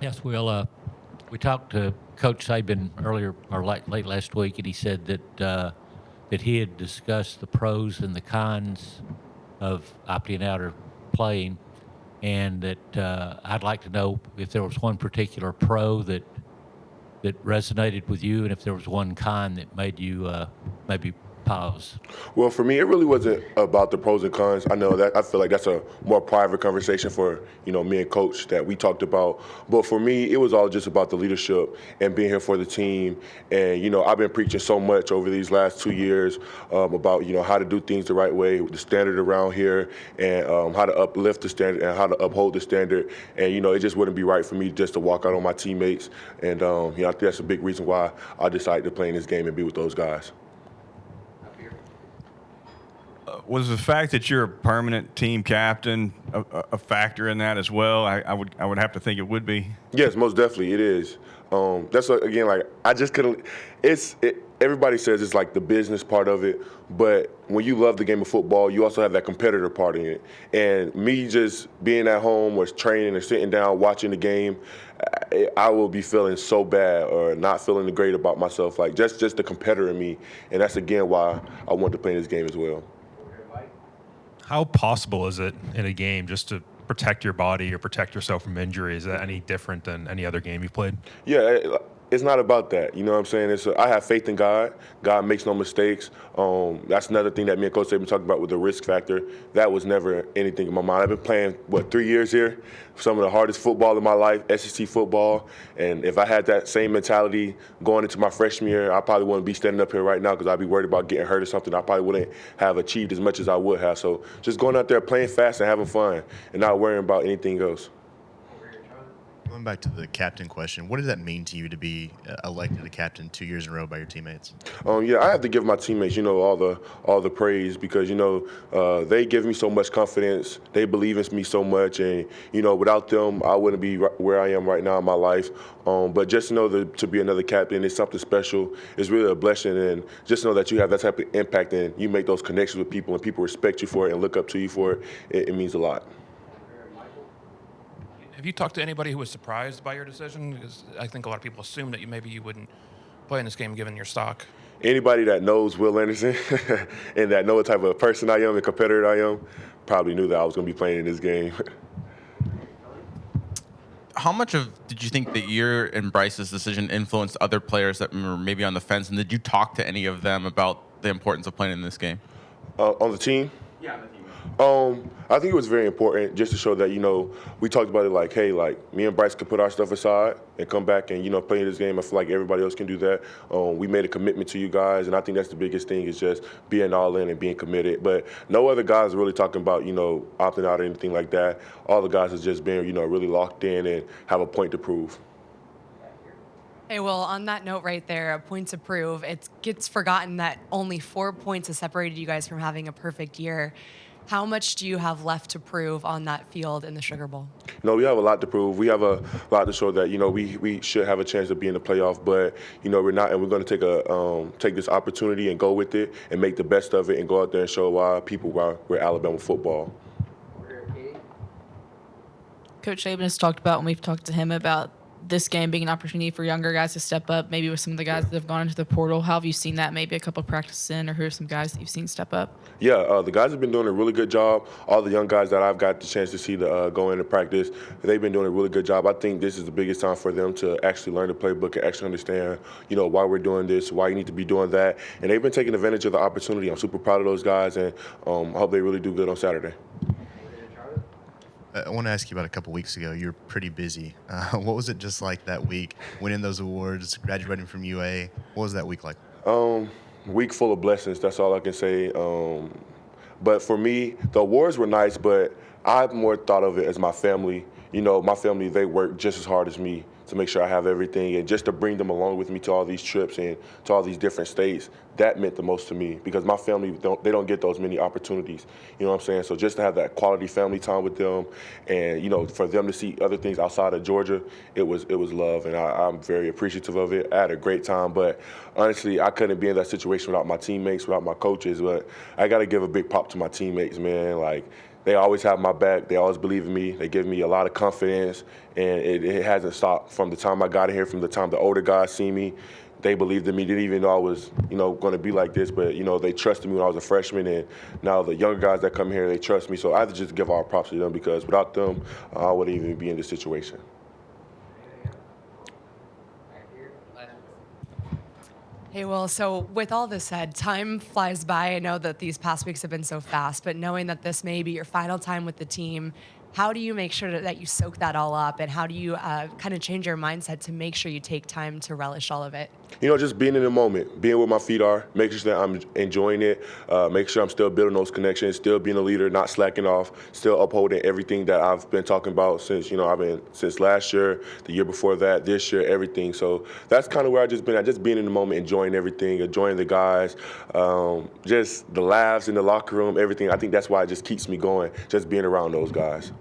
Yes, we talked to Coach Saban earlier or late last week, and he said that he had discussed the pros and the cons of opting out or playing, and that I'd like to know if there was one particular pro that resonated with you, and if there was one con that made you maybe pause. Well, for me, it really wasn't about the pros and cons. I know that I feel like that's a more private conversation for me and Coach that we talked about. But for me, it was all just about the leadership and being here for the team. And I've been preaching so much over these last 2 years about how to do things the right way, the standard around here, and how to uplift the standard and how to uphold the standard. And it just wouldn't be right for me just to walk out on my teammates. And I think that's a big reason why I decided to play in this game and be with those guys. Was the fact that you're a permanent team captain a factor in that as well? I would have to think it would be. Yes, most definitely it is. That's again, like I just couldn't. Everybody says it's like the business part of it, but when you love the game of football, you also have that competitor part in it. And me just being at home or training or sitting down watching the game, I will be feeling so bad or not feeling great about myself. Like just the competitor in me, and that's again why I want to play in this game as well. How possible is it in a game just to protect your body or protect yourself from injury? Is that any different than any other game you've played? Yeah, it's not about that. You know what I'm saying? I have faith in God. God makes no mistakes. That's another thing that me and Coach Saban talked about with the risk factor. That was never anything in my mind. I've been playing, 3 years here? Some of the hardest football in my life, SEC football. And if I had that same mentality going into my freshman year, I probably wouldn't be standing up here right now because I'd be worried about getting hurt or something. I probably wouldn't have achieved as much as I would have. So just going out there playing fast and having fun and not worrying about anything else. Going back to the captain question, what does that mean to you to be elected a captain 2 years in a row by your teammates? Yeah, I have to give my teammates, all the praise because they give me so much confidence. They believe in me so much, and without them, I wouldn't be where I am right now in my life. But just to know to be another captain is something special. It's really a blessing, and just know that you have that type of impact and you make those connections with people, and people respect you for it and look up to you for it. It means a lot. Have you talked to anybody who was surprised by your decision? Because I think a lot of people assume that maybe you wouldn't play in this game given your stock. Anybody that knows Will Anderson and that know what type of person I am and competitor I am probably knew that I was going to be playing in this game. How much did you think that your and Bryce's decision influenced other players that were maybe on the fence? And did you talk to any of them about the importance of playing in this game? On the team? Yeah, on the team. I think it was very important just to show that, we talked about it like, hey, like me and Bryce could put our stuff aside and come back and, play in this game. I feel like everybody else can do that. We made a commitment to you guys, and I think that's the biggest thing is just being all in and being committed. But no other guys are really talking about, opting out or anything like that. All the guys are just being, really locked in and have a point to prove. Hey, well, on that note right there, a point to prove, it gets forgotten that only 4 points has separated you guys from having a perfect year. How much do you have left to prove on that field in the Sugar Bowl? We have a lot to prove. We have a lot to show that we should have a chance to be in the playoff, but we're not, and we're going to take this opportunity and go with it and make the best of it and go out there and show why we're Alabama football. Coach Saban has talked about, and we've talked to him about this game being an opportunity for younger guys to step up, maybe with some of the guys that have gone into the portal. How have you seen that? Maybe a couple of practices in, or who are some guys that you've seen step up? Yeah, the guys have been doing a really good job. All the young guys that I've got the chance to see go into practice, they've been doing a really good job. I think this is the biggest time for them to actually learn the playbook and actually understand, why we're doing this, why you need to be doing that. And they've been taking advantage of the opportunity. I'm super proud of those guys, and I hope they really do good on Saturday. I want to ask you about a couple weeks ago. You were pretty busy. What was it just like that week, winning those awards, graduating from UA? What was that week like? Week full of blessings. That's all I can say. But for me, the awards were nice, but I more thought of it as my family. My family, they work just as hard as me to make sure I have everything, and just to bring them along with me to all these trips and to all these different states, that meant the most to me because my family, they don't get those many opportunities. You know what I'm saying? So just to have that quality family time with them and, for them to see other things outside of Georgia, it was love, and I'm very appreciative of it. I had a great time, but honestly, I couldn't be in that situation without my teammates, without my coaches, but I got to give a big pop to my teammates, man. Like, they always have my back. They always believe in me. They give me a lot of confidence, and it hasn't stopped from the time I got here, from the time the older guys see me. They believed in me. Didn't even know I was, going to be like this. But, they trusted me when I was a freshman. And now the younger guys that come here, they trust me. So I have to just give all props to them, because without them, I wouldn't even be in this situation. Hey, Will, so with all this said, time flies by. I know that these past weeks have been so fast, but knowing that this may be your final time with the team, how do you make sure that you soak that all up, and how do you kind of change your mindset to make sure you take time to relish all of it? Just being in the moment, being where my feet are, making sure that I'm enjoying it, making sure I'm still building those connections, still being a leader, not slacking off, still upholding everything that I've been talking about since, since last year, the year before that, this year, everything. So that's kind of where I've just been at, just being in the moment, enjoying everything, enjoying the guys, just the laughs in the locker room, everything. I think that's why it just keeps me going, just being around those guys.